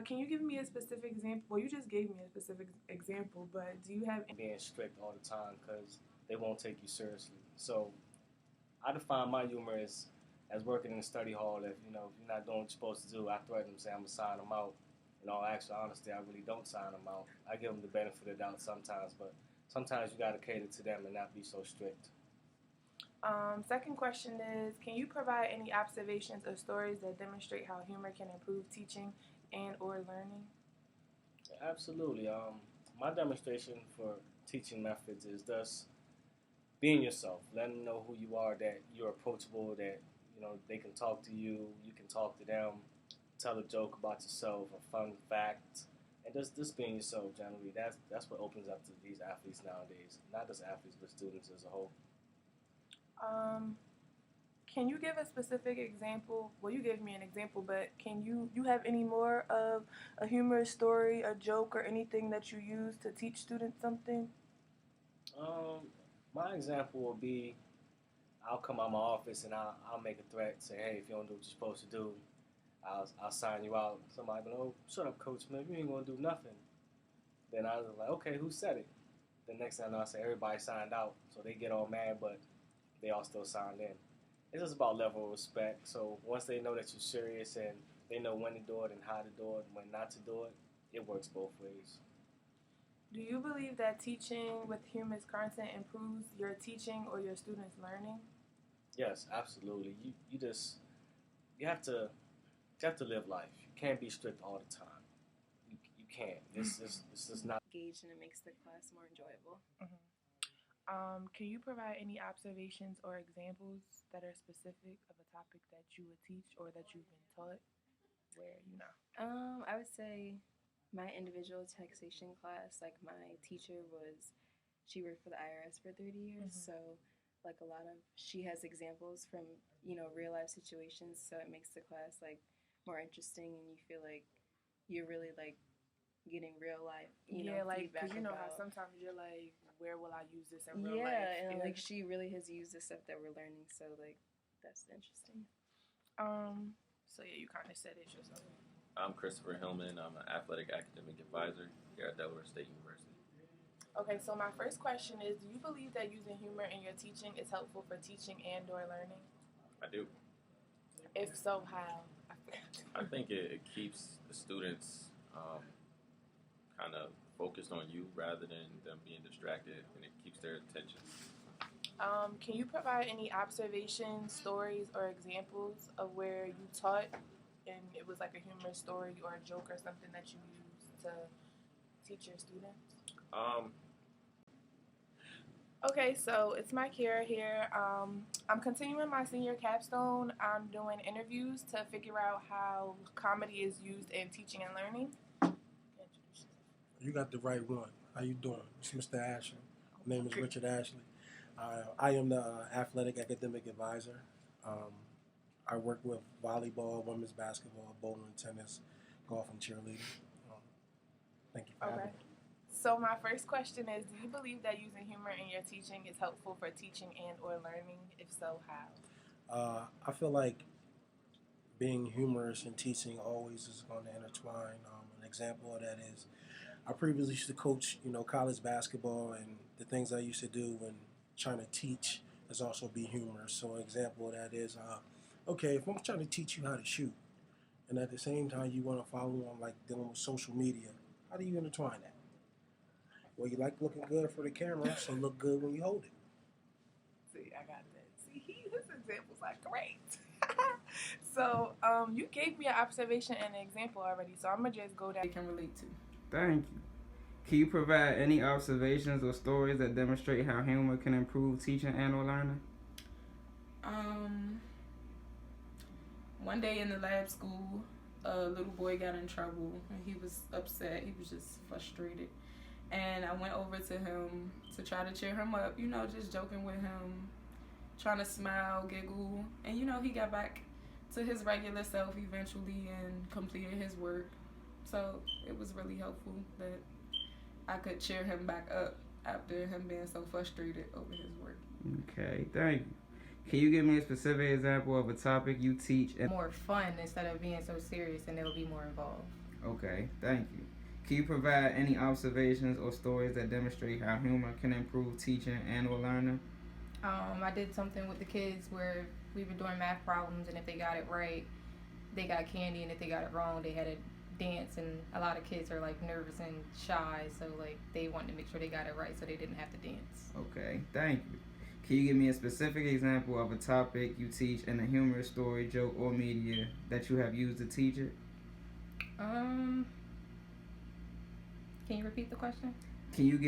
Can you give me a specific example? Well, you just gave me a specific example, but do you have any? Being strict all the time because they won't take you seriously. So I define my humor as working in the study hall. If you're not doing what you're supposed to do, I threaten them, say I'm gonna sign them out. In all actual honesty, I really don't sign them out. I give them the benefit of the doubt sometimes, but sometimes you gotta cater to them and not be so strict. Second question is, can you provide any observations or stories that demonstrate how humor can improve teaching and or learning? Absolutely. My demonstration for teaching methods is thus being yourself, letting them know who you are, that you're approachable, that they can talk to you, you can talk to them, tell a joke about yourself, a fun fact, and just being yourself generally. That's what opens up to these athletes nowadays. Not just athletes, but students as a whole. Can you give a specific example? Well, you gave me an example, but can you have any more of a humorous story, a joke, or anything that you use to teach students something? My example will be, I'll come out of my office and I'll make a threat, say, hey, if you don't do what you're supposed to do, I'll sign you out. Somebody will be like, oh, shut up, Coach, man, you ain't gonna do nothing. Then I was like, okay, who said it? The next thing I know, I say everybody signed out, so they get all mad, but they all still signed in. It's just about level of respect. So once they know that you're serious and they know when to do it and how to do it and when not to do it, it works both ways. Do you believe that teaching with humorous content improves your teaching or your students' learning? Yes, absolutely. You have to live life. You can't be strict all the time. You can't. It's just not engaged, and it makes the class more enjoyable. Can you provide any observations or examples that are specific of a topic that you would teach or that you've been taught where I would say my individual taxation class, like my teacher she worked for the IRS for 30 years, so like she has examples from, real life situations, so it makes the class like more interesting and you feel like you're really like getting real life, like, feedback because how about. Sometimes you're like, where will I use this in real life? Yeah, and like she really has used the stuff that we're learning, so like that's interesting. So yeah, you kind of said it yourself. I'm Christopher Hillman. I'm an athletic academic advisor here at Delaware State University. Okay, so my first question is, do you believe that using humor in your teaching is helpful for teaching and or learning? I do. If so, how? I think it keeps the students kind of focused on you rather than them being distracted, and it keeps their attention. Can you provide any observations, stories, or examples of where you taught and it was like a humorous story or a joke or something that you used to teach your students? Okay, so it's Mike here. I'm continuing my senior capstone. I'm doing interviews to figure out how comedy is used in teaching and learning. You got the right one. How you doing? It's Mr. Ashley. My name is Richard Ashley. I am the athletic academic advisor. I work with volleyball, women's basketball, bowling, tennis, golf, and cheerleading. Thank you for having me. So my first question is, do you believe that using humor in your teaching is helpful for teaching and or learning? If so, how? I feel like being humorous in teaching always is going to intertwine. An example of that is I previously used to coach, college basketball, and the things I used to do when trying to teach is also be humorous. So an example of that is, okay, if I'm trying to teach you how to shoot, and at the same time you want to follow on like dealing with social media, how do you intertwine that? Well, you like looking good for the camera, so look good when you hold it. See, I got that. See, his examples are great. So, you gave me an observation and an example already, so I'm going to just go down. They can relate to. Thank you. Can you provide any observations or stories that demonstrate how humor can improve teaching and or learning? One day in the lab school, a little boy got in trouble and he was upset. He was just frustrated. And I went over to him to try to cheer him up, just joking with him. trying to smile, giggle, and he got back to his regular self eventually and completed his work. So it was really helpful that I could cheer him back up after him being so frustrated over his work. Okay, thank you. Can you give me a specific example of a topic you teach? More fun instead of being so serious, and they'll be more involved. Okay, thank you. Can you provide any observations or stories that demonstrate how humor can improve teaching and/or learning? I did something with the kids where we were doing math problems, and if they got it right, they got candy, and if they got it wrong, they had to dance. And a lot of kids are like nervous and shy, so like they wanted to make sure they got it right, so they didn't have to dance. Okay, thank you. Can you give me a specific example of a topic you teach in a humorous story, joke, or media that you have used to teach it? Can you repeat the question? Can you give